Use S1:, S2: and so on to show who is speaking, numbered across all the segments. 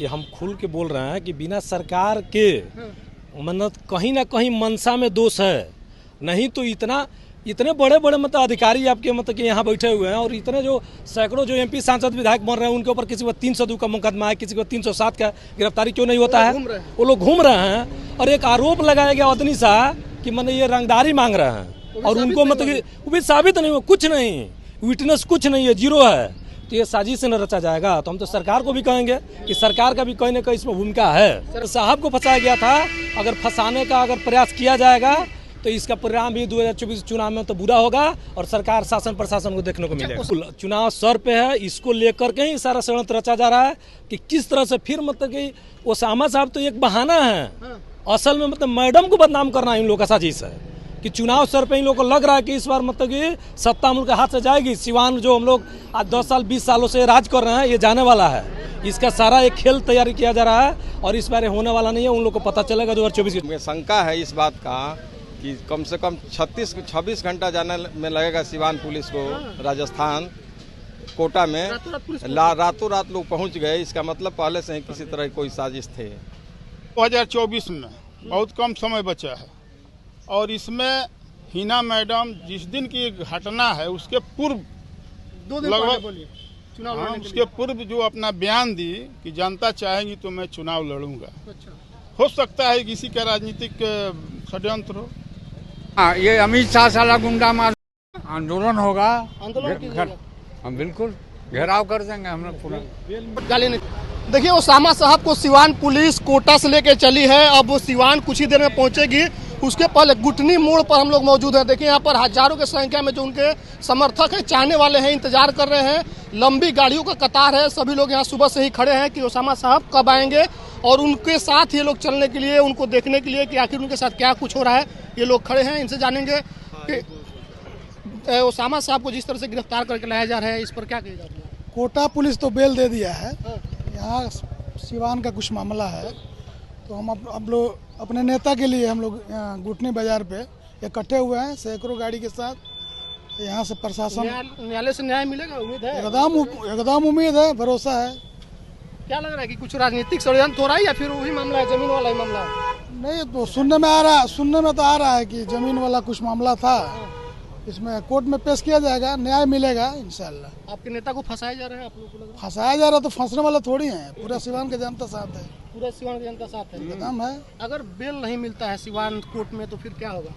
S1: ये हम खुल के बोल रहे हैं कि बिना सरकार के मतलब कहीं ना कहीं मंशा में दोष है। नहीं तो इतने बड़े बड़े मतलब अधिकारी आपके मतलब कि यहाँ बैठे हुए हैं और इतने जो सैकड़ों जो एमपी सांसद विधायक बन रहे हैं उनके ऊपर किसी को 302 का मुकदमा है, किसी को 307 का गिरफ्तारी क्यों नहीं होता है? वो लोग घूम रहे हैं और एक आरोप लगाया गया अदनी शाह कि मतलब ये रंगदारी मांग रहे हैं और उनको मतलब कि वो भी साबित नहीं हुआ, कुछ नहीं, विटनेस कुछ नहीं है, जीरो है। तो ये साजिश से न रचा जाएगा। तो हम तो सरकार को भी कहेंगे कि सरकार का भी कहीं ना कहीं इसमें भूमिका है। साहब को फंसाया गया था, अगर फंसाने का अगर प्रयास किया जाएगा तो इसका परिणाम भी 2024 चुनाव में तो बुरा होगा और सरकार शासन प्रशासन को देखने को मिलेगा। चुनाव सर पे है, इसको लेकर के ही सारा षड्यंत्र रचा जा रहा है कि किस तरह से फिर मतलब कि ओसामा साहब तो एक बहाना है, असल में मतलब मैडम को बदनाम करना इन लोगों का साजिश है कि चुनाव सर पे इन लोगों को लग रहा है कि इस बार मतलब कि सत्ता हम लोग के हाथ से जाएगी। सिवान जो हम लोग आज 10 साल 20 सालों से राज कर रहे हैं ये जाने वाला है। इसका सारा एक खेल तैयारी किया जा रहा है और इस बार होने वाला नहीं है। उन लोग को पता चलेगा 2024
S2: में। शंका है इस बात का कि कम से कम 26 घंटा जाने में लगेगा सिवान पुलिस को राजस्थान कोटा में। रातों रात लोग पहुंच गए, इसका मतलब पहले से ही किसी तरह की कोई साजिश थे।
S3: 2024 में बहुत कम समय बचा है और इसमें हिना मैडम जिस दिन की घटना है उसके पूर्व लगभग उसके पूर्व जो अपना बयान दी कि जनता चाहेगी तो मैं चुनाव लड़ूंगा। हो सकता है कि इसी का राजनीतिक षड्यंत्र हो।
S4: हाँ, ये अमित शाह साला गुंडा मार आंदोलन होगा। हम बिल्कुल घेराव कर देंगे हम लोग पूरा।
S5: देखिए ओसामा साहब को सिवान पुलिस कोटा से लेकर चली है। अब वो सिवान कुछ ही देर में पहुंचेगी। उसके पहले गुटनी मोड़ पर हम लोग मौजूद हैं। देखिए यहाँ पर हजारों की संख्या में जो उनके समर्थक हैं, चाहने वाले हैं, इंतजार कर रहे हैं। लंबी गाड़ियों का कतार है। सभी लोग यहाँ सुबह से ही खड़े हैं कि ओसामा साहब कब आएंगे और उनके साथ ये लोग चलने के लिए, उनको देखने के लिए कि आखिर उनके साथ क्या कुछ हो रहा है। ये लोग खड़े हैं, इनसे जानेंगे कि ओसामा साहब को जिस तरह से गिरफ्तार करके लाया जा रहा है इस पर क्या कहेगा?
S6: कोटा पुलिस तो बेल दे दिया है। यहाँ सिवान का कुछ मामला है तो हम लोग अपने नेता के लिए हम लोग यहाँ गुटनी बाजार पे इकट्ठे हुए हैं सैकड़ों गाड़ी के साथ। यहाँ से प्रशासन
S5: न्यायालय से न्याय मिलेगा, उम्मीद है?
S6: एकदम उम्मीद है, भरोसा है।
S5: क्या लग रहा है कि कुछ राजनीतिक षड्यंत्र हो रहा है या फिर वही मामला है, जमीन वाला ही मामला है?
S6: नहीं तो सुनने में तो आ रहा है कि जमीन वाला कुछ मामला था। इसमें कोर्ट में पेश किया जाएगा, न्याय मिलेगा इंशाल्लाह।
S5: आपके नेता को फंसाया जा रहा है? आप लोगों को लग रहा है
S6: फंसाया जा रहा है तो फंसने वाला थोड़ी है। पूरा सिवान का जनता साथ है,
S5: पूरा सिवान की जनता साथ है,
S6: एकदम है।
S5: अगर बेल नहीं मिलता है सिवान कोर्ट में तो फिर क्या होगा?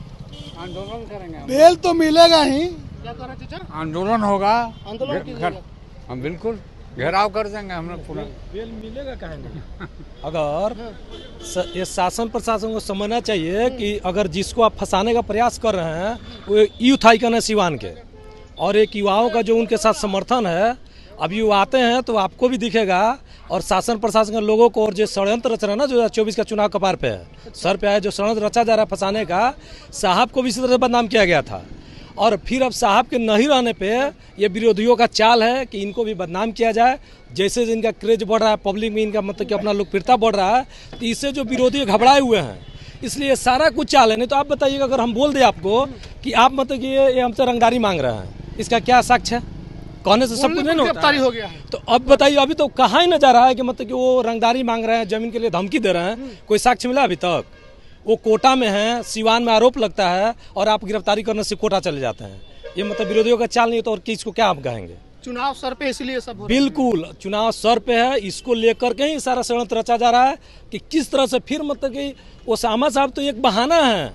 S4: आंदोलन करेंगे।
S6: बेल तो मिलेगा ही।
S5: क्या कर रहे हैं चाचा?
S4: आंदोलन होगा।
S5: आंदोलन कीजिएगा।
S4: हम बिल्कुल घेराव कर देंगे हम लोग पूरा।
S1: बेल मिलेगा कहीं नहीं। अगर ये शासन प्रशासन को समझना चाहिए कि अगर जिसको आप फंसाने का प्रयास कर रहे हैं वो यूथ आइकन है सिवान के और एक युवाओं का जो उनके साथ समर्थन है। अभी वो आते हैं तो आपको भी दिखेगा और शासन प्रशासन के लोगों को और जो षड्यंत्र रच रहा है ना 2024 का चुनाव कपार पे है, सर पे है, जो षड्यंत्र रचा जा रहा है फंसाने का, साहब को भी इसी तरह बदनाम किया गया था और फिर अब साहब के नहीं रहने पे ये विरोधियों का चाल है कि इनको भी बदनाम किया जाए। जैसे इनका क्रेज बढ़ रहा है, पब्लिक में इनका मतलब कि अपना लोकप्रियता बढ़ रहा है, तो इससे जो विरोधी घबराए हुए हैं, इसलिए सारा कुछ चाल है। नहीं तो आप बताइएगा अगर हम बोल दें आपको कि आप मतलब कि ये हमसे रंगदारी मांग रहे हैं, इसका क्या साक्ष्य है? कहने से सब कुछ नहीं होता
S5: हो गया है।
S1: तो अब बताइए, अभी तो कहाँ ही न जा रहा है कि मतलब कि वो रंगदारी मांग रहे हैं, जमीन के लिए धमकी दे रहे हैं, कोई साक्ष्य मिला अभी तक? वो कोटा में है, सिवान में आरोप लगता है और आप गिरफ्तारी करने से कोटा चले जाते हैं। ये मतलब विरोधियों का चाल नहीं है तो और किसको क्या आप कहेंगे?
S5: चुनाव सर पे इसलिए सब हो
S1: बिल्कुल चुनाव सर पे है, इसको लेकर के ही सारा षड्यंत्र रचा जा रहा है कि किस तरह से फिर मतलब कि ओसामा साहब तो एक बहाना है,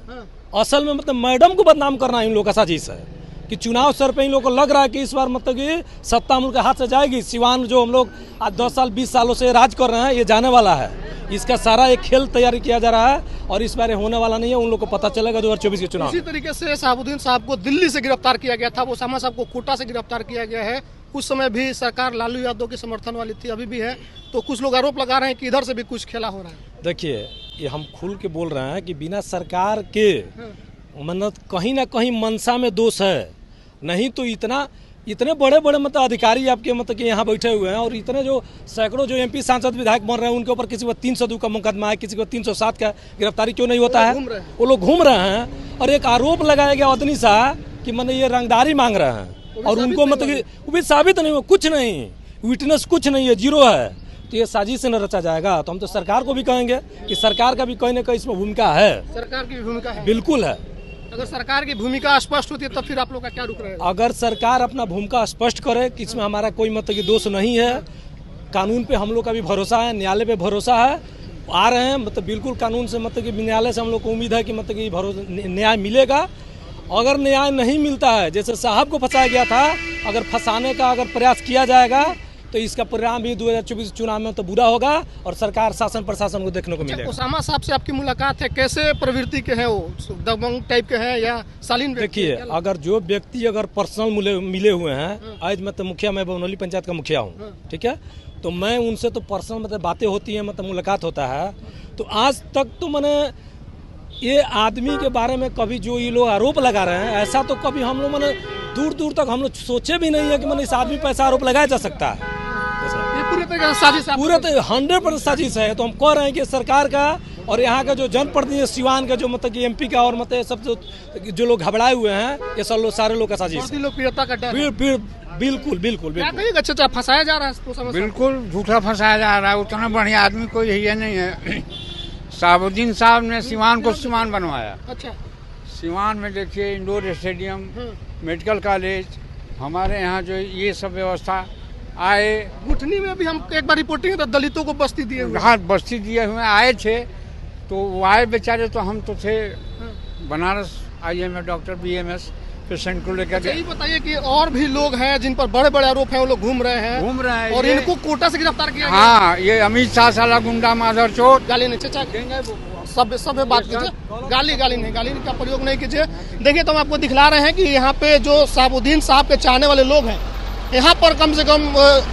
S1: असल में मतलब मैडम को बदनाम करना इन लोगों का साजिश है कि चुनाव सर पे इन लोगों को लग रहा है कि इस बार मतलब कि सत्ता हम लोग के हाथ से जाएगी। सिवान जो हम लोग आज 10 साल 20 सालों से राज कर रहे हैं ये जाने वाला है। इसका सारा एक खेल तैयारी किया जा रहा है और इस बार होने वाला नहीं है। उन लोग को पता चलेगा 2024 के चुनाव।
S5: इसी तरीके से शहाबुद्दीन साहब को दिल्ली से गिरफ्तार किया गया था, ओसामा साहब को कोटा से गिरफ्तार किया गया है। उस समय भी सरकार लालू यादव के समर्थन वाली थी, अभी भी है। तो कुछ लोग आरोप लगा रहे हैं कि इधर से भी कुछ खेला हो रहा है।
S1: देखिए ये हम खुल के बोल रहे हैं कि बिना सरकार के मतलब कहीं ना कहीं मंशा में दोष है। नहीं तो इतने बड़े बड़े मतलब अधिकारी आपके मतलब कि यहाँ बैठे हुए हैं और इतने जो सैकड़ों जो एमपी सांसद विधायक बन रहे हैं उनके ऊपर किसी को 302 का मुकदमा है, किसी को 307 का गिरफ्तारी क्यों नहीं होता है? वो लोग घूम रहे हैं और एक आरोप लगाया गया अदनी शाह कि मतलब ये रंगदारी मांग रहे हैं और उनको मतलब कि वो भी साबित नहीं हुआ, कुछ नहीं, विटनेस कुछ नहीं है, जीरो है। तो ये साजिश से न रचा जाएगा। तो हम तो सरकार को भी कहेंगे कि सरकार का भी कहीं ना कहीं इसमें भूमिका है।
S5: सरकार की भूमिका है,
S1: बिल्कुल है।
S5: अगर सरकार की भूमिका स्पष्ट होती है तब फिर आप लोग का क्या रुख रहेगा?
S1: अगर सरकार अपना भूमिका स्पष्ट करे कि इसमें हमारा कोई मतलब कि दोष नहीं है, कानून पे हम लोग का भी भरोसा है, न्यायालय पे भरोसा है, आ रहे हैं मतलब बिल्कुल कानून से मतलब कि न्यायालय से हम लोग को उम्मीद है कि मतलब कि न्याय मिलेगा। अगर न्याय नहीं मिलता है, जैसे साहब को फंसाया गया था, अगर फंसाने का अगर प्रयास किया जाएगा तो इसका परिणाम भी 2024 चुनाव में तो बुरा होगा और सरकार शासन प्रशासन को देखने को मिलेगा।
S5: ओसामा साहब से आपकी मुलाकात है, कैसे प्रवृत्ति के हैं वो, दबंग टाइप के हैं या शालीन?
S1: देखिए, अगर जो व्यक्ति अगर पर्सनल मिले हुए हैं, आज मैं तो मुखिया, मैं बनौली पंचायत का मुखिया हूँ, ठीक है, तो मैं उनसे तो पर्सनल मतलब बातें होती हैं, मतलब मुलाकात होता है। तो आज तक तो मैंने ये आदमी के बारे में कभी जो ये लोग आरोप लगा रहे हैं, ऐसा तो कभी हम लोग मैंने दूर दूर तक हम लोग सोचे भी नहीं है कि मैंने इस आदमी पर ऐसा आरोप लगाया जा सकता है।
S5: ये पूरे तरह साजिश है,
S1: पूरे 100% साजिश है। तो हम कह रहे हैं कि सरकार का और यहाँ का जो जनप्रतिनिधि सिवान का जो मतलब कि MP का और मतलब सब जो लोग घबराए हुए हैं, ये सब लोग सारे लोग का साजिश है।
S5: लोकप्रियता का डर है।
S1: बिल्कुल बिल्कुल
S5: क्या
S1: बिल्कुल।
S5: कहिएगा चाचा, फंसाया जा रहा है?
S4: बिल्कुल झूठा फंसाया जा रहा है। उतना बढ़िया आदमी कोई है नहीं है। साबुद्दीन साहब ने सिवान को सिवान बनवाया।
S5: अच्छा,
S4: सिवान में देखिए इंडोर स्टेडियम, मेडिकल कॉलेज, हमारे यहाँ जो ये सब व्यवस्था आए।
S5: गुठनी में भी हम एक बार रिपोर्टिंग तो दलितों को बस्ती दिए हुए।
S4: हाँ, बस्ती दिए हुए आए थे, तो वो आए बेचारे, तो हम तो थे Banaras IIM doctor BMS patient को लेकर।
S5: यही बताइए कि और भी लोग हैं जिन पर बड़े बड़े आरोप हैं, वो लोग घूम रहे हैं और इनको कोटा से गिरफ्तार किया गया।
S4: हाँ, ये अमित शाह साला गुंडा माधर चोर।
S5: गाली नहीं चाचा, सब बात कीजिए, गाली नहीं, गाली का प्रयोग नहीं कीजिए। देखिए, तो हम आपको दिखला रहे हैं कि यहाँ पे जो साबुद्दीन साहब के चाहने वाले लोग हैं, यहाँ पर कम से कम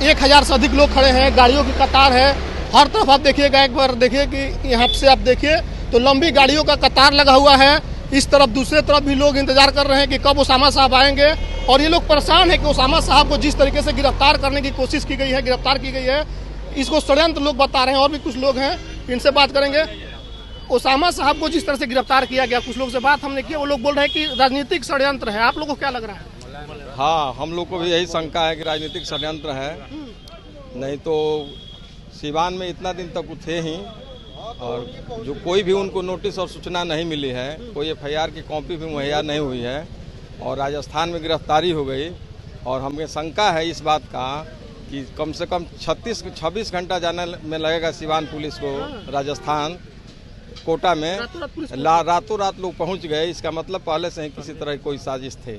S5: 1000 से अधिक लोग खड़े हैं, गाड़ियों की कतार है हर तरफ। आप देखिएगा, एक बार देखिए कि यहाँ से आप देखिए तो लंबी गाड़ियों का कतार लगा हुआ है। इस तरफ दूसरे तरफ भी लोग इंतजार कर रहे हैं कि कब ओसामा साहब आएंगे, और ये लोग परेशान है कि ओसामा साहब को जिस तरीके से गिरफ्तार करने की कोशिश की गई है, गिरफ्तार की गई है, इसको षड्यंत्र लोग बता रहे हैं। और भी कुछ लोग हैं, इनसे बात करेंगे। ओसामा साहब को जिस तरह से गिरफ्तार किया गया, कुछ लोग से बात हमने की, वो लोग बोल रहे हैं कि राजनीतिक षड्यंत्र है। आप लोगों को क्या लग रहा है?
S2: हाँ, हम लोग को भी यही शंका है कि राजनीतिक षड्यंत्र है। नहीं तो सिवान में इतना दिन तक वो थे ही, और जो कोई भी उनको नोटिस और सूचना नहीं मिली है, कोई FIR की कॉपी भी मुहैया नहीं हुई है, और राजस्थान में गिरफ्तारी हो गई। और हमें शंका है इस बात का कि कम से कम 26 घंटा जाने में लगेगा सिवान पुलिस को राजस्थान कोटा में। रातों रात लोग पहुंच गए। इसका मतलब पहले से ही किसी तरह कोई साजिश थे।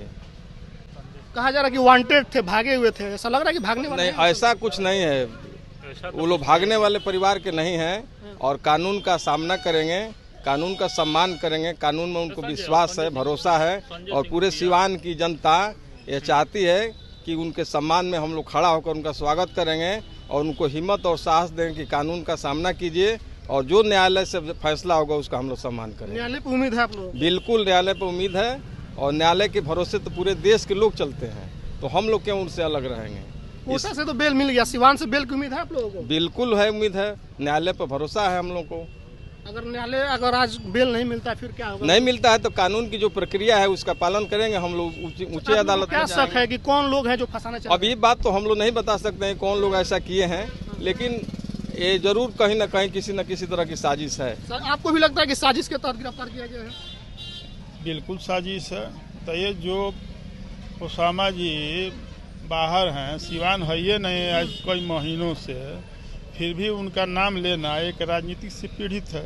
S5: कहा जा रहा है कि वांटेड थे, भागे हुए थे, ऐसा लग रहा है कि भागने वाले
S2: नहीं, ऐसा कुछ नहीं है। वो लोग भागने वाले परिवार के नहीं हैं और कानून का सामना करेंगे, कानून का सम्मान करेंगे। कानून में उनको विश्वास है, भरोसा है, और पूरे सिवान की जनता ये चाहती है कि उनके सम्मान में हम लोग खड़ा होकर उनका स्वागत करेंगे और उनको हिम्मत और साहस देंगे कि कानून का सामना कीजिए, और जो न्यायालय से फैसला होगा उसका हम लोग सम्मान करेंगे।
S5: न्यायालय पर उम्मीद है आप लोग?
S2: बिल्कुल, न्यायालय पर उम्मीद है, और न्यायालय के भरोसे तो पूरे देश के लोग चलते हैं, तो हम लोग क्यों उनसे अलग रहेंगे।
S5: कोटा से तो बेल मिल गया, सिवान से बेल की उम्मीद है आप लोगों को?
S2: बिल्कुल है, उम्मीद है, न्यायालय पर भरोसा है हम लोग को।
S5: अगर आज बेल नहीं मिलता है फिर क्या होगा?
S2: नहीं मिलता है तो कानून की जो प्रक्रिया है उसका पालन करेंगे हम लोग, ऊंचे अदालत
S5: क्या शक है कि कौन लोग हैं जो फंसाना चाहते हैं?
S2: अब ये बात तो हम लोग नहीं बता सकते हैं कौन लोग ऐसा किए हैं, लेकिन ये जरूर कहीं ना कहीं किसी न किसी तरह की साजिश है।
S5: आपको भी लगता है कि साजिश के तहत गिरफ्तार किया गया है?
S3: बिल्कुल साजिश है। तो ये जो ओसामा जी बाहर हैं, सिवान है ये नहीं आज कई महीनों से, फिर भी उनका नाम लेना एक राजनीतिक से पीड़ित है।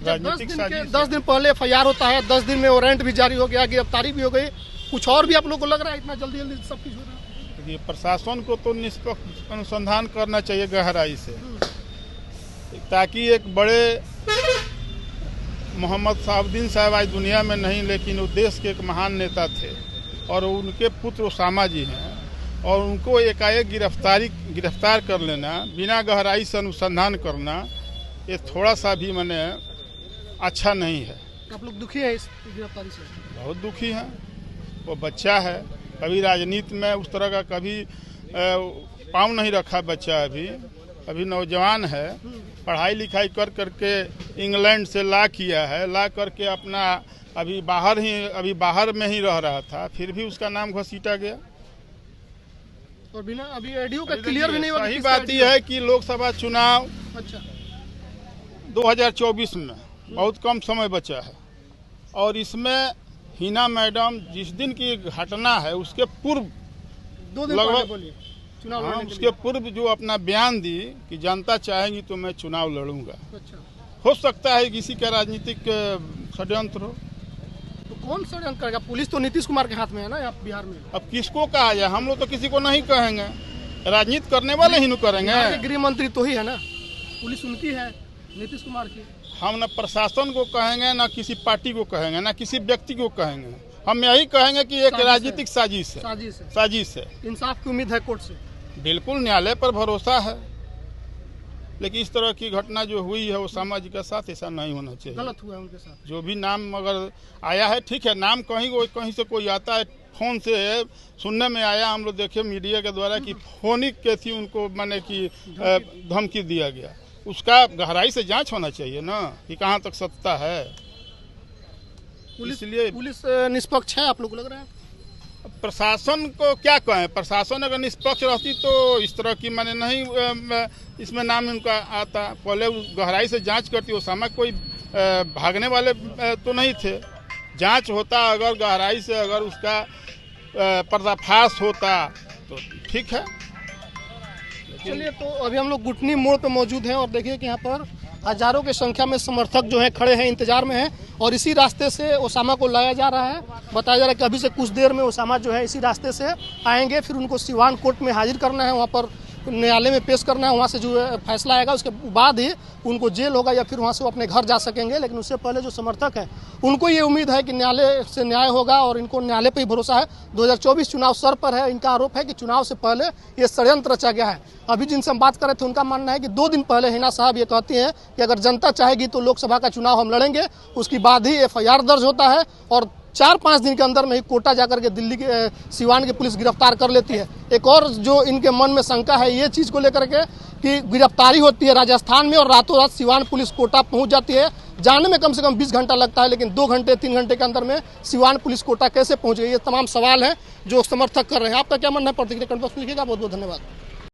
S3: राजनीतिक साजिश।
S5: 10 दिन पहले FIR होता है, 10 दिन में वारंट भी जारी हो गया, गिरफ्तारी भी हो गई। कुछ और भी आप लोग को लग रहा है इतना जल्दी सब कुछ हो रहा है?
S3: देखिए, प्रशासन को तो निष्पक्ष अनुसंधान करना चाहिए गहराई से, ताकि एक बड़े मोहम्मद साबुद्दीन साहब आज दुनिया में नहीं, लेकिन वो देश के एक महान नेता थे, और उनके पुत्र ओसामा जी हैं, और उनको एकाएक गिरफ्तार कर लेना, बिना गहराई से अनुसंधान करना, ये थोड़ा सा भी मैंने अच्छा नहीं है।
S5: आप लोग दुखी है इस गिरफ्तारी से?
S3: बहुत दुखी हैं। वो बच्चा है, कभी राजनीति में उस तरह का कभी पाँव नहीं रखा बच्चा, अभी नौजवान है, पढ़ाई लिखाई कर करके इंग्लैंड से ला किया है, ला करके अपना अभी बाहर में ही रह रहा था, फिर भी उसका नाम घसीटा गया।
S5: और बिना अभी एडीओ का क्लियर भी नहीं हुआ।
S3: सही बात यह है कि लोकसभा चुनाव
S5: अच्छा
S3: 2024 में बहुत कम समय बचा है और इसमें हिना मैडम जिस दिन की घटना है उसके पूर्व
S5: 2 दिन
S3: लगभग-
S5: पहले बोलिए चुनाव लड़ने के
S3: उसके पूर्व जो अपना बयान दी कि जनता चाहेगी तो मैं चुनाव लड़ूंगा।
S5: लिए। अच्छा,
S3: हो सकता है किसी का राजनीतिक षड्यंत्र हो।
S5: तो कौन षड्यंत्र करेगा? पुलिस तो नीतीश कुमार के हाथ में है ना यहाँ बिहार में।
S3: अब किसको कहा जाए, हम लोग तो किसी को नहीं कहेंगे, राजनीति करने वाले ही न करेंगे।
S5: बिहार के गृह मंत्री तो ही है ना, पुलिस उनकी है नीतीश कुमार की।
S3: हम न प्रशासन को कहेंगे, न किसी पार्टी को कहेंगे, न किसी व्यक्ति को कहेंगे। हम यही कहेंगे कि एक राजनीतिक साजिश है। साजिश है।
S5: इंसाफ की उम्मीद है कोर्ट से।
S3: बिल्कुल न्यायालय पर भरोसा है, लेकिन इस तरह की घटना जो हुई है ओसामा जी के साथ ऐसा नहीं होना चाहिए।
S5: गलत हुआ है उनके साथ।
S3: जो भी नाम अगर आया है ठीक है, नाम कहीं से कोई आता है, फोन से सुनने में आया, हम लोग देखे मीडिया के द्वारा कि फोनिक के थी उनको माने कि धमकी दिया गया। उसका गहराई से जांच होना चाहिए ना कि कहाँ तक सत्ता है।
S5: पुलिस निष्पक्ष है आप लोग को लग रहा है?
S3: प्रशासन को क्या कहें, प्रशासन अगर निष्पक्ष रहती तो इस तरह की माने नहीं इसमें नाम उनका आता। पहले गहराई से जांच करती। ओसामा कोई भागने वाले तो नहीं थे। जांच होता अगर गहराई से, अगर उसका पर्दाफाश होता तो ठीक है।
S5: चलिए, तो अभी हम लोग गुटनी मोड़ पे मौजूद हैं और देखिए कि यहाँ पर हजारों की संख्या में समर्थक जो हैं खड़े हैं, इंतजार में हैं और इसी रास्ते से ओसामा को लाया जा रहा है। बताया जा रहा है कि अभी से कुछ देर में ओसामा जो है इसी रास्ते से आएंगे, फिर उनको सिवान कोर्ट में हाजिर करना है, वहाँ पर न्यायालय में पेश करना है। वहाँ से जो है फैसला आएगा, उसके बाद ही उनको जेल होगा या फिर वहाँ से वो अपने घर जा सकेंगे। लेकिन उससे पहले जो समर्थक हैं उनको ये उम्मीद है कि न्यायालय से न्याय होगा और इनको न्यायालय पर ही भरोसा है। 2024 चुनाव सर पर है। इनका आरोप है कि चुनाव से पहले ये षड्यंत्र रचा गया है। अभी जिनसे हम बात कर रहे थे उनका मानना है कि 2 दिन पहले हिना साहब ये कहती हैं कि अगर जनता चाहेगी तो लोकसभा का चुनाव हम लड़ेंगे। उसके बाद ही FIR दर्ज होता है और 4-5 दिन के अंदर में ही कोटा जाकर के दिल्ली के सिवान की पुलिस गिरफ्तार कर लेती है। एक और जो इनके मन में शंका है ये चीज़ को लेकर के कि गिरफ्तारी होती है राजस्थान में और रातों रात सिवान पुलिस कोटा पहुंच जाती है। जाने में कम से कम 20 घंटा लगता है, लेकिन 2 घंटे 3 घंटे के अंदर में सिवान पुलिस कोटा कैसे पहुंच गई? ये तमाम सवाल हैं जो समर्थक कर रहे हैं। आपका क्या मानना है? प्रतिक्रिया कमेंट बॉक्स में लिखिएगा। बहुत बहुत धन्यवाद।